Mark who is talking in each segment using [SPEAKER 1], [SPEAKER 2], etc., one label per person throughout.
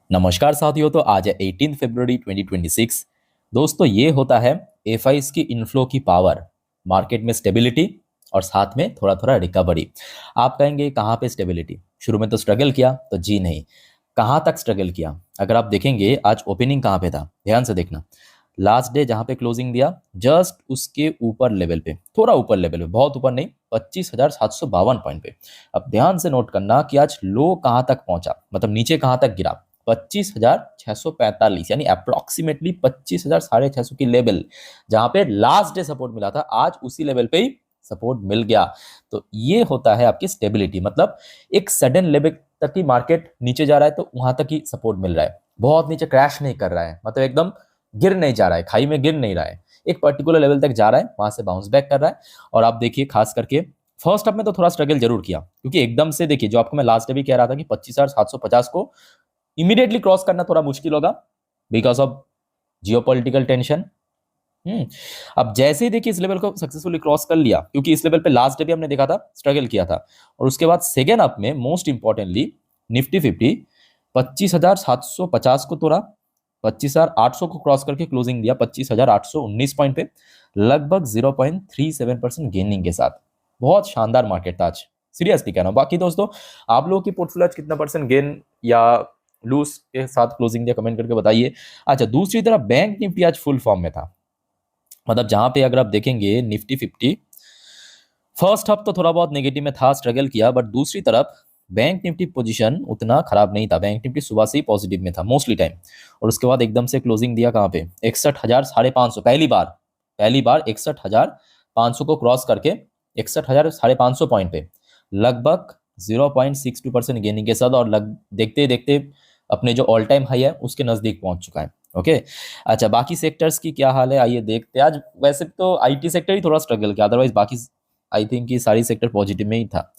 [SPEAKER 1] नमस्कार साथियों। तो आज है 18 फरवरी 2026। दोस्तों ये होता है एफआईस की इनफ्लो की पावर, मार्केट में स्टेबिलिटी और साथ में थोड़ा थोड़ा रिकवरी। आप कहेंगे कहाँ पे स्टेबिलिटी, शुरू में तो स्ट्रगल किया, तो जी नहीं। कहाँ तक स्ट्रगल किया अगर आप देखेंगे, आज ओपनिंग कहाँ पे था, ध्यान से देखना। लास्ट डे जहाँ पे क्लोजिंग दिया, जस्ट उसके ऊपर लेवल पे, थोड़ा ऊपर लेवल पे, बहुत ऊपर नहीं, 25,752 पॉइंट पे। अब ध्यान से नोट करना कि आज लो कहाँ तक पहुंचा, मतलब नीचे कहाँ तक गिरा। 25,645 यानी अप्रोक्सीमेटली 25,000 साढ़े 600 की लेवल, जहां पे लास्ट डे सपोर्ट मिला था, आज उसी लेवल पे ही सपोर्ट मिल गया। तो ये होता है आपकी स्टेबिलिटी, मतलब एक सडन लेवल तक की मार्केट नीचे जा रहा है तो वहां तक ही सपोर्ट मिल रहा है, बहुत नीचे क्रैश नहीं कर रहा है, मतलब एकदम गिर नहीं जा रहा है, खाई में गिर नहीं रहा है, एक पर्टिकुलर लेवल तक जा रहा है, वहां से बाउंस बैक कर रहा है। और आप देखिए खास करके फर्स्ट हाफ में तो थोड़ा स्ट्रगल जरूर किया, क्योंकि एकदम से देखिए, जो आपको मैं लास्ट डे भी कह रहा था कि 25,750 को इमीडिएटली क्रॉस करना थोड़ा मुश्किल होगा बिकॉज ऑफ जियोपॉलिटिकल टेंशन। अब जैसे ही देखिए इस लेवल को सक्सेसफुली क्रॉस कर लिया, क्योंकि इस लेवल पे लास्ट डे भी हमने देखा था स्ट्रगल किया था, और उसके बाद सेकेंड अप में मोस्ट इंपॉर्टेंटली निफ्टी 50 25,750 को तोड़ा, 25,800 को क्रॉस करके क्लोजिंग दिया 25,819 पॉइंट पे, लगभग 0.37% गेनिंग के साथ। बहुत शानदार मार्केट था आज, सीरियसली कह रहा हूं। बाकी दोस्तों, आप लोगों की पोर्टफोलियो कितना परसेंट गेन या लूज के साथ क्लोजिंग दिया, कमेंट करके बताइए। अच्छा, दूसरी तरफ बैंक निफ्टी आज फुल फॉर्म में था, मतलब जहां पे अगर आप देखेंगे निफ्टी 50 फर्स्ट हाफ तो थोड़ा बहुत नेगेटिव में था, स्ट्रगल किया, बट दूसरी तरफ बैंक निफ्टी पोजीशन उतना खराब नहीं था, बैंक निफ्टी सुबह से ही पॉजिटिव में था मोस्टली टाइम, और उसके बाद एकदम से क्लोजिंग दिया कहाँ पे, 61,500, पहली बार 61,500 को क्रॉस करके 61,500 पॉइंट पे लगभग 0.62% गेनिंग के साथ, और देखते देखते अपने जो ऑल टाइम हाई है उसके नजदीक पहुंच चुका है। ओके। अच्छा, बाकी सेक्टर्स की क्या हाल है आइए देखते हैं। आज वैसे तो आईटी सेक्टर ही थोड़ा स्ट्रगल किया, अदरवाइज बाकी आई थिंक कि सारी सेक्टर पॉजिटिव में ही था।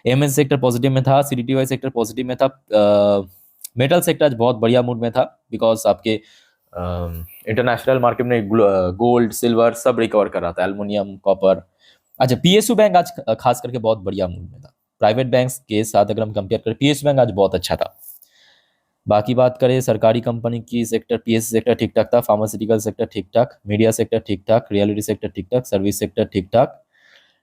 [SPEAKER 1] एमएस सेक्टर पॉजिटिव में था, सीडीटीवाई सेक्टर पॉजिटिव में था, मेटल सेक्टर आज बहुत बढ़िया मूड में था बिकॉज आपके इंटरनेशनल मार्केट में गोल्ड सिल्वर सब रिकवर कर रहा था, एल्युमिनियम कॉपर। अच्छा, पीएसयू बैंक आज खास करके बहुत बढ़िया मूड में था, प्राइवेट बैंक्स के साथ अगर हम कंपेयर करें पीएसयू बैंक आज बहुत अच्छा था। बाकी बात करें सरकारी कंपनी की सेक्टर, पीएससी सेक्टर ठीक ठाक था, फार्मास्यूटिकल सेक्टर ठीक ठाक, मीडिया सेक्टर ठीक ठाक, रियलिटी सेक्टर ठीक ठाक, सर्विस सेक्टर ठीक ठाक,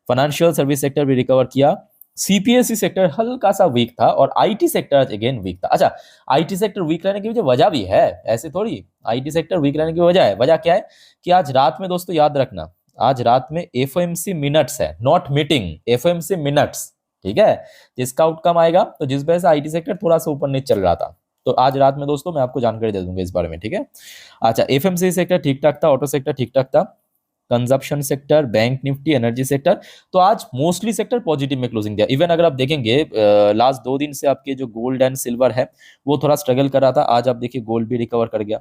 [SPEAKER 1] फाइनेंशियल सर्विस सेक्टर भी रिकवर किया, सीपीएसई सेक्टर हल्का सा वीक था, और आईटी सेक्टर अगेन वीक था। अच्छा, आईटी सेक्टर वीक रहने की वजह भी है, ऐसे थोड़ी आईटी सेक्टर वीक रहने की वजह है, वजह क्या है कि आज रात में दोस्तों याद रखना, आज रात में एफओएमसी मिनट्स है, नॉट मीटिंग, एफओएमसी मिनट्स, ठीक है, जिसका आउटकम आएगा तो जिस वजह से आईटी सेक्टर थोड़ा सा ऊपर नीचे चल रहा था, तो आज रात में दोस्तों मैं आपको जानकारी दे दूंगा इस बारे में, ठीक है। अच्छा, एफएमसी सेक्टर ठीक ठाक था, ऑटो सेक्टर ठीक ठाक था, consumption sector, bank Nifty, energy sector, तो आज मोस्टली सेक्टर पॉजिटिव में क्लोजिंग दिया। इवन अगर आप देखेंगे लास्ट 2 दिन से आपके जो गोल्ड एंड सिल्वर है वो थोड़ा स्ट्रगल कर रहा था, आज आप देखिए गोल्ड भी रिकवर कर गया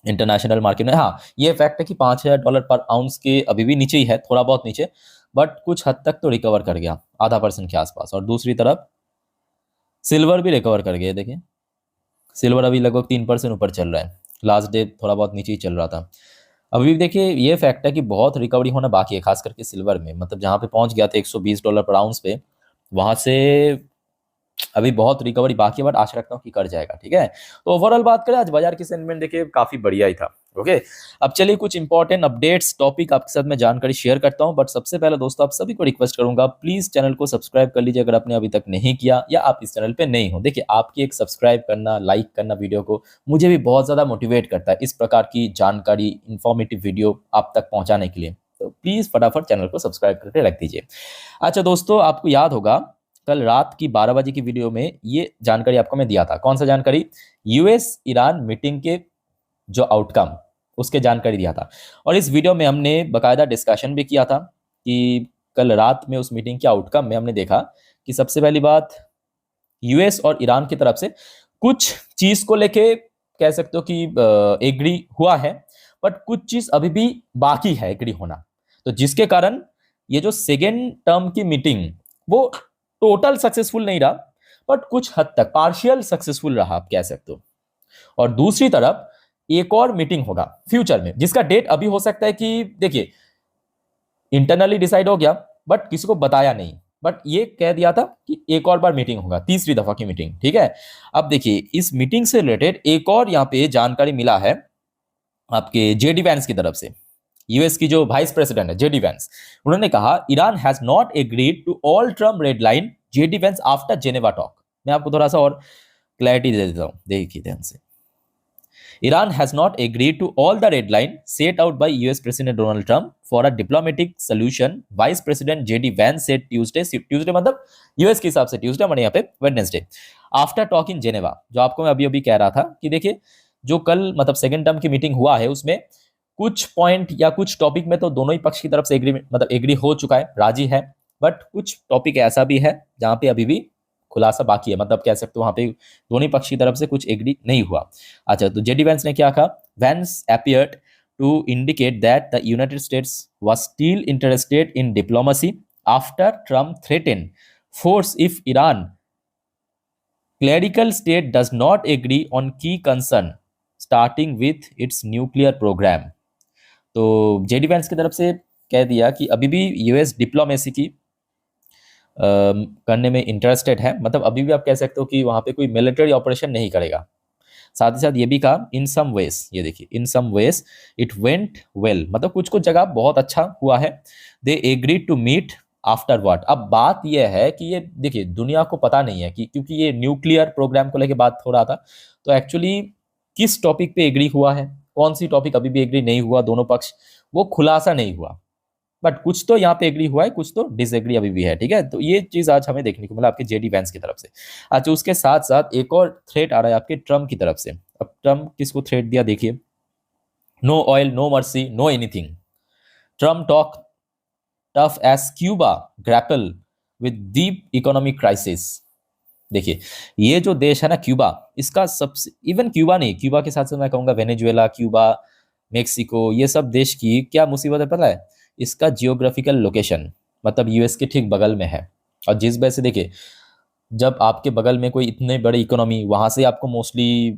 [SPEAKER 1] इंटरनेशनल मार्केट में। हाँ, ये फैक्ट है कि $5,000 पर आउंस के अभी भी नीचे ही है, थोड़ा बहुत नीचे, बट कुछ हद तक तो रिकवर कर गया, आधा परसेंट के आसपास। और दूसरी तरफ सिल्वर भी रिकवर कर गया, देखिए सिल्वर अभी लगभग 3% ऊपर चल रहा है, लास्ट डे थोड़ा बहुत नीचे ही चल रहा था। अभी भी देखिए ये फैक्ट है कि बहुत रिकवरी होना बाकी है, खास करके सिल्वर में, मतलब जहाँ पे पहुंच गया था $120 पर आउंस पे, वहां से अभी बहुत रिकवरी बाकी है, बट आशा रखता हूँ कि कर जाएगा, ठीक है। तो ओवरऑल बात करें, आज बाजार की सेंटिमेंट देखिए काफी बढ़िया ही था। ओके, अब चलिए कुछ इंपॉर्टेंट अपडेट्स टॉपिक आपके साथ मैं जानकारी शेयर करता हूं, बट सबसे पहले दोस्तों आप सभी को रिक्वेस्ट करूंगा, प्लीज चैनल को सब्सक्राइब कर लीजिए अगर आपने अभी तक नहीं किया, या आप इस चैनल पे नहीं हो। देखिए आपकी एक सब्सक्राइब करना, लाइक करना वीडियो को मुझे भी बहुत ज्यादा मोटिवेट करता है इस प्रकार की जानकारी, इंफॉर्मेटिव वीडियो आप तक पहुंचाने के लिए, तो प्लीज फटाफट चैनल को सब्सक्राइब करके रख दीजिए। अच्छा दोस्तों, आपको याद होगा कल रात की 12 बजे की वीडियो में ये जानकारी आपको मैं दिया था, कौन सा जानकारी, यूएस ईरान मीटिंग के जो आउटकम, उसके जानकारी दिया था, और इस वीडियो में हमने बकायदा डिस्कशन भी किया था कि कल रात में उस मीटिंग के आउटकम में हमने देखा कि सबसे पहली बात यूएस और ईरान की तरफ से कुछ चीज को लेके कह सकते हो कि एग्री हुआ है, बट कुछ चीज अभी भी बाकी है एग्री होना, तो जिसके कारण ये जो सेकेंड टर्म की मीटिंग वो टोटल सक्सेसफुल नहीं रहा, बट कुछ हद तक पार्शियल सक्सेसफुल रहा आप कह सकते हो। और दूसरी तरफ एक और मीटिंग होगा फ्यूचर में, जिसका डेट अभी हो सकता है कि देखिए इंटरनली डिसाइड हो गया, बट किसी को बताया नहीं, बट ये कह दिया था कि एक और बार मीटिंग होगा, तीसरी दफा की मीटिंग, ठीक है। अब देखिए इस मीटिंग से रिलेटेड एक और यहाँ पे जानकारी मिला है आपके जेडी वैंस की तरफ से। यूएस की जो वाइस प्रेसिडेंट है जेडी वैंस, उन्होंने कहा Iran has not agreed to all Trump red line, JD Vance after Geneva talk. मैं आपको थोड़ा सा और क्लैरिटी दे देता हूं, देखिए ध्यान से। Iran has not agreed to all the red line set out by US President Donald Trump for a diplomatic solution, Vice President JD Vance said Tuesday मतलब यूएस के हिसाब से ट्यूसडे, हमारे यहाँ पे Wednesday, after talk in Geneva. जो आपको मैं अभी अभी कह रहा था कि देखिए जो कल मतलब सेकेंड टर्म की मीटिंग हुआ है उसमें कुछ पॉइंट या कुछ टॉपिक में तो दोनों ही पक्ष की तरफ से एग्री हो चुका है, राजी है, बट कुछ टॉपिक ऐसा भी है जहां पे अभी भी खुलासा बाकी है, मतलब कह सकते हो वहां पे दोनों ही पक्ष की तरफ से कुछ एग्री नहीं हुआ। अच्छा, तो जेडी वैंस ने क्या कहा? Vance appeared to indicate that the United States was still interested in diplomacy after Trump threaten force if Iran clerical state does not agree on key concern starting with its nuclear programme. तो JD Vance की तरफ से कह दिया कि अभी भी US diplomacy की करने में इंटरेस्टेड है, मतलब अभी भी आप कह सकते हो कि वहां पे कोई मिलिट्री ऑपरेशन नहीं करेगा। साथ ही साथ ये भी कहा इन सम वेज, ये देखिए in some ways it went well, मतलब कुछ कुछ जगह बहुत अच्छा हुआ है। They agreed to meet after what. अब बात यह है कि ये देखिए दुनिया को पता नहीं है कि क्योंकि ये न्यूक्लियर प्रोग्राम को लेकर बात हो रहा था, तो एक्चुअली किस टॉपिक पे एग्री हुआ है, कौन सी टॉपिक अभी भी एग्री नहीं हुआ, दोनों पक्ष वो खुलासा नहीं हुआ, बट कुछ तो यहाँ पे एग्री हुआ है, कुछ तो डिसएग्री अभी भी है, ठीक है। तो ये चीज आज हमें देखने को मिला आपके जेडी वैंस की तरफ से। अच्छा, उसके साथ साथ एक और थ्रेट आ रहा है आपके ट्रम्प की तरफ से। अब ट्रम्प किसको थ्रेट दिया देखिए, no oil, no mercy, no anything, Trump talk tough as Cuba grapple with deep economic crisis. देखिए ये जो देश है ना क्यूबा, इसका सबसे, इवन क्यूबा नहीं, क्यूबा के साथ साथ मैं कहूंगा वेनेजुएला, क्यूबा, मेक्सिको, ये सब देश की क्या मुसीबत है पता है? इसका जियोग्राफिकल लोकेशन, मतलब यूएस के ठीक बगल में है। और जिस वजह से देखिए जब आपके बगल में कोई इतने बड़ी इकोनॉमी, वहां से आपको मोस्टली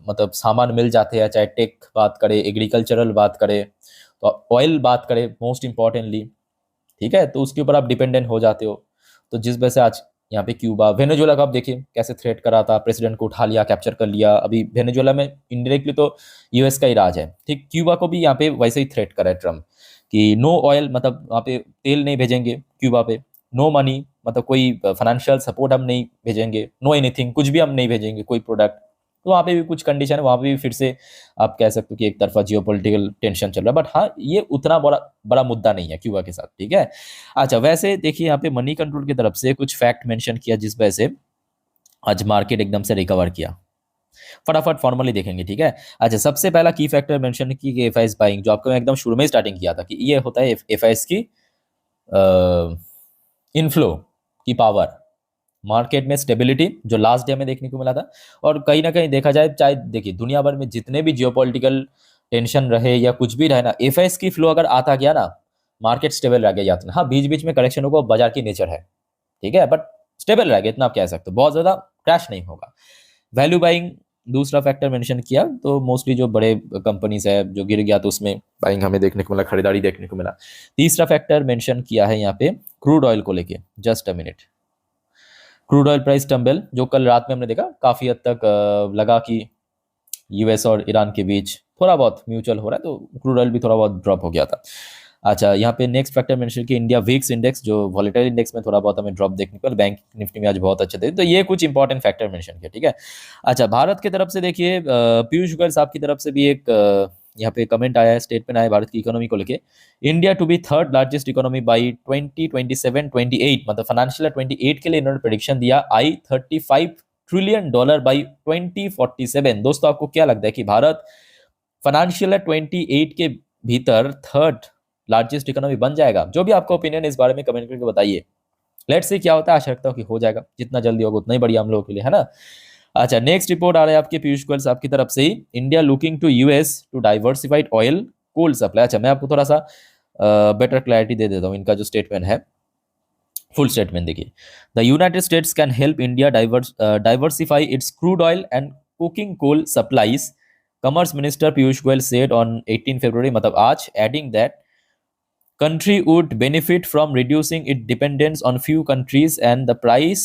[SPEAKER 1] मतलब सामान मिल जाते हैं, चाहे टेक बात करे, एग्रीकल्चरल बात करे, तो ऑयल बात करे मोस्ट इंपॉर्टेंटली, ठीक है, तो उसके ऊपर आप डिपेंडेंट हो जाते हो। तो जिस वजह से आज यहाँ पे क्यूबा, वेनेजुएला का आप देखिए कैसे थ्रेट करा था, प्रेसिडेंट को उठा लिया, कैप्चर कर लिया। अभी वेनेजुएला में इनडायरेक्टली तो यूएस का ही राज है, ठीक। क्यूबा को भी यहाँ पे वैसे ही थ्रेट करा है ट्रम्प कि नो ऑयल, मतलब वहाँ पे तेल नहीं भेजेंगे क्यूबा पे, नो मनी, मतलब कोई फाइनेंशियल सपोर्ट हम नहीं भेजेंगे, नो एनीथिंग, कुछ भी हम नहीं भेजेंगे, कोई प्रोडक्ट। तो वहाँ पे भी कुछ कंडीशन है, वहाँ पे भी फिर से आप कह सकते हो कि एक तरफा जियोपॉलिटिकल टेंशन चल रहा है, बट हाँ ये उतना बड़ा बड़ा मुद्दा नहीं है क्यूबा के साथ, ठीक है। अच्छा, वैसे देखिए यहाँ पे मनी कंट्रोल की तरफ से कुछ फैक्ट मेंशन किया जिस वजह से आज मार्केट एकदम से रिकवर किया। फटाफट फॉर्मली देखेंगे, ठीक है। अच्छा, सबसे पहला की फैक्टर मेंशन की एफआईएस बाइंग, जो आपको मैं एकदम शुरू में स्टार्टिंग किया था कि ये होता है एफआईएस की इनफ्लो की पावर, मार्केट में स्टेबिलिटी जो लास्ट डे में देखने को मिला था। और कहीं ना कहीं देखा जाए, चाहे देखिए दुनिया भर में जितने भी जियोपॉलिटिकल टेंशन रहे या कुछ भी रहे ना, एफआईएस की फ्लो अगर आता गया ना, मार्केट स्टेबल रह गया जाता है। हाँ बीच बीच में करेक्शन होगा, बाजार की नेचर है, ठीक है, बट स्टेबल रह गया, इतना आप कह सकते हो, बहुत ज्यादा क्रैश नहीं होगा। वैल्यू बाइंग दूसरा फैक्टर मेंशन किया, तो मोस्टली जो बड़े कंपनीज है जो गिर गया तो उसमें बाइंग हमें देखने को मिला, खरीदारी देखने को मिला। तीसरा फैक्टर मेंशन किया है यहाँ पे क्रूड ऑयल को लेके, just a minute. Crude oil price tumble, जो कल रात में हमने देखा काफी हद तक लगा कि यूएस और ईरान के बीच थोड़ा बहुत म्यूचुअल हो रहा है, तो क्रूड ऑयल भी थोड़ा बहुत ड्रॉप हो गया था। अच्छा, यहाँ पे नेक्स्ट फैक्टर मेंशन कि इंडिया वीक्स इंडेक्स, जो वॉलेटाइल इंडेक्स में थोड़ा बहुत हमें ड्रॉप देखने को, बैंक निफ्टी में आज बहुत अच्छे थे, तो ये कुछ इंपॉर्टेंट फैक्टर मेंशन किया, ठीक है। अच्छा, भारत की तरफ से देखिए पीयूष गोयल साहब की तरफ से भी एक यहाँ पे कमेंट आया है, स्टेटमेंट आया भारत की इकोनॉमी को लेके। India to be third largest economy by 2027-28, मतलब फाइनेंशियल 28 के लिए इन्होंने प्रेडिक्शन दिया, $35 ट्रिलियन बाई 2047। दोस्तों आपको क्या लगता है कि भारत फाइनेंशियल 28 के भीतर थर्ड लार्जेस्ट इकोनॉमी बन जाएगा? जो भी आपका ओपिनियन इस बारे में कमेंट करके बताइए। लेट्स सी क्या होता है, आशा रखता हूँ कि हो जाएगा, जितना जल्दी होगा उतना ही बढ़िया हम लोगों के लिए, है ना। अच्छा, नेक्स्ट रिपोर्ट आ रहा है आपके पीयूष गोयल साहब की तरफ से ही, India looking to US to diversified oil coal supply. अच्छा, मैं आपको थोड़ा सा बेटर क्लैरिटी दे देता हूँ, इनका जो स्टेटमेंट है, फुल स्टेटमेंट देखिए। The United States can help India diversify its crude oil and cooking coal supplies, commerce minister Piyush Goyal said on 18 February, मतलब आज, adding that country would benefit from reducing its dependence on few countries and the price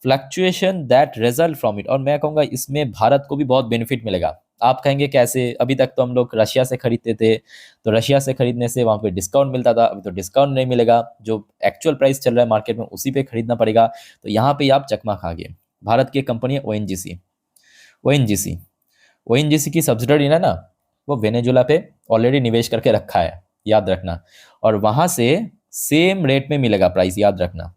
[SPEAKER 1] fluctuation that result from it। और मैं कहूँगा इसमें भारत को भी बहुत benefit मिलेगा। आप कहेंगे कैसे? अभी तक तो हम लोग रशिया से खरीदते थे, तो रशिया से खरीदने से वहाँ पे डिस्काउंट मिलता था, अभी तो डिस्काउंट नहीं मिलेगा, जो एक्चुअल प्राइस चल रहा है मार्केट में उसी पे खरीदना पड़ेगा। तो यहाँ पे आप चकमा खा गए। भारत की एक कंपनी है ओएनजीसी। ओएनजीसी ओएनजीसी की सब्सिडरी है ना, वो वेनेजुला पे ऑलरेडी निवेश करके रखा है, याद रखना। और वहां से सेम रेट में मिलेगा प्राइस, याद रखना।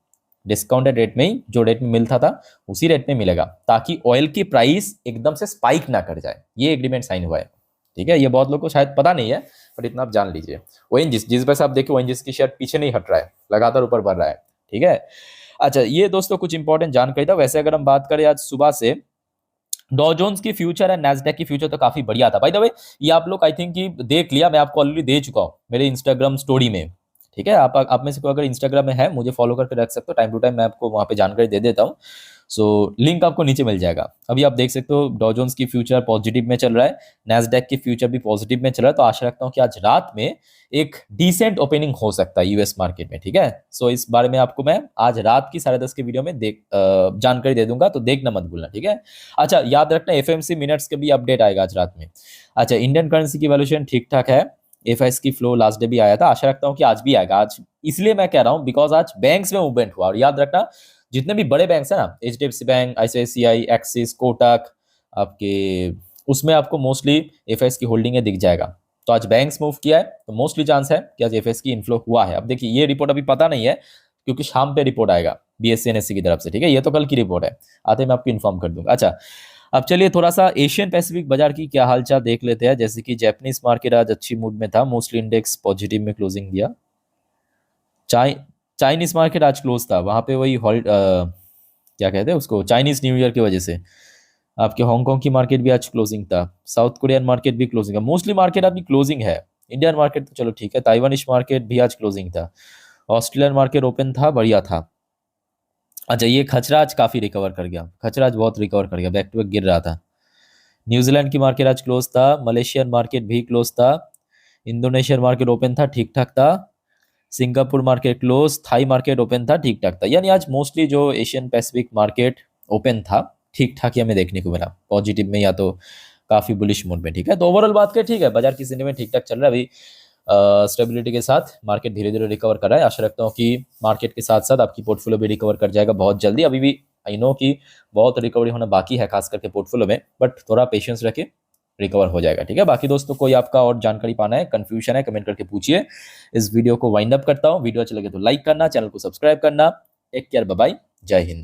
[SPEAKER 1] डिस्काउंटेड रेट में ही, जो रेट में मिलता था उसी रेट में मिलेगा, ताकि ऑयल की प्राइस एकदम से स्पाइक ना कर जाए। ये एग्रीमेंट साइन हुआ है, ठीक है। ये बहुत लोगों को शायद पता नहीं है, बट इतना आप जान लीजिए। ओएनजीसी, जिस वजह से आप देखिए ओएनजीसी की शेयर पीछे नहीं हट रहा है, लगातार ऊपर बढ़ रहा है, ठीक है। अच्छा, ये दोस्तों कुछ इंपॉर्टेंट जानकारी था। वैसे अगर हम बात करें आज सुबह से, डॉ जोन्स की फ्यूचर है, नैस्डैक की फ्यूचर तो काफी बढ़िया था। बाय द वे, ये आप लोग आई थिंक कि देख लिया, मैं आपको ऑलरेडी दे चुका हूँ मेरे इंस्टाग्राम स्टोरी में, ठीक है। आप में से कोई अगर इंस्टाग्राम में है, मुझे फॉलो करके रख सकते हो। टाइम टू टाइम मैं आपको वहाँ पे जानकारी दे देता हूँ। सो लिंक आपको नीचे मिल जाएगा। अभी आप देख सकते हो डॉ जोन्स की फ्यूचर पॉजिटिव में चल रहा है, नैस्डैक की फ्यूचर भी पॉजिटिव में चल रहा है। तो आशा रखता हूँ कि आज रात में एक डिसेंट ओपनिंग हो सकता है यूएस मार्केट में, ठीक है। सो इस बारे में आपको मैं आज रात की 10:30 के वीडियो में जानकारी दे दूंगा, तो देखना मत भूलना, ठीक है। अच्छा, याद रखना एफएमसी मिनट्स के भी अपडेट आएगा आज रात में। अच्छा, इंडियन करेंसी की वैल्यूएशन ठीक ठाक है। एफआईएस की फ्लो लास्ट डे भी आया था, आशा रखता हूँ कि आज भी आएगा। आज इसलिए मैं कह रहा हूँ बिकॉज आज बैंक्स में मूवमेंट हुआ। और याद रखना, जितने भी बड़े बैंक्स हैं ना, HDFC bank, ICICI, axis, Kotak, आपके उसमें आपको मोस्टली एफआईएस की होल्डिंग है दिख जाएगा। तो आज बैंक्स मूव किया है, तो मोस्टली चांस है कि आज एफआईएस की इनफ्लो हुआ है। अब देखिए, ये रिपोर्ट अभी पता नहीं है, क्योंकि शाम पे रिपोर्ट आएगा बीएससी एनएससी की तरफ से, ठीक है। ये तो कल की रिपोर्ट है, आते मैं आपको इन्फॉर्म कर दूंगा। अच्छा, अब चलिए थोड़ा सा एशियन पैसिफिक बाजार की क्या हालचाल देख लेते हैं। जैसे कि जापानीज मार्केट आज अच्छी मूड में था, मोस्टली इंडेक्स पॉजिटिव में क्लोजिंग दिया। चाइनीज मार्केट आज क्लोज था, वहां पे वही क्या कहते हैं उसको, चाइनीज न्यू ईयर की वजह से। आपके हांगकांग की मार्केट भी आज क्लोजिंग था, साउथ कोरियन मार्केट भी क्लोजिंग है, मोस्टली मार्केट आपकी क्लोजिंग है। इंडियन मार्केट तो चलो ठीक है, ताइवानिश मार्केट भी आज क्लोजिंग था। ऑस्ट्रेलियन मार्केट ओपन था, बढ़िया था। अच्छा, ये खचरा आज काफी रिकवर कर गया, खचरा आज बहुत रिकवर कर गया, बैक टू बैक गिर रहा था। न्यूजीलैंड की मार्केट आज क्लोज था, मलेशियन मार्केट भी क्लोज था, इंडोनेशियन मार्केट ओपन था, ठीक ठाक था, Singapore market close, Thai market open था, ठीक ठाक था। यानी आज मोस्टली जो एशियन पैसिफिक मार्केट ओपन था, ठीक ठाक ही हमें देखने को मिला, पॉजिटिव में या तो काफी बुलिश मूड में, ठीक है। तो ओवरऑल बात करें, ठीक है, बाजार की स्थिति में ठीक ठाक चल रहा है अभी। स्टेबिलिटी के साथ मार्केट धीरे धीरे रिकवर कर रहा है। आशा रखता हूँ कि मार्केट के साथ साथ आपकी पोर्टफोलियो भी रिकवर कर जाएगा बहुत जल्दी। अभी भी आई नो कि बहुत रिकवरी होना बाकी है, खास करके पोर्टफोलियो में, बट थोड़ा पेशेंस रखे, रिकवर हो जाएगा, ठीक है। बाकी दोस्तों, कोई आपका और जानकारी पाना है, कंफ्यूजन है, कमेंट करके पूछिए। इस वीडियो को वाइंड अप करता हूँ। वीडियो अच्छा लगे तो लाइक करना, चैनल को सब्सक्राइब करना। टेक केयर, बाय बाय, जय हिंद।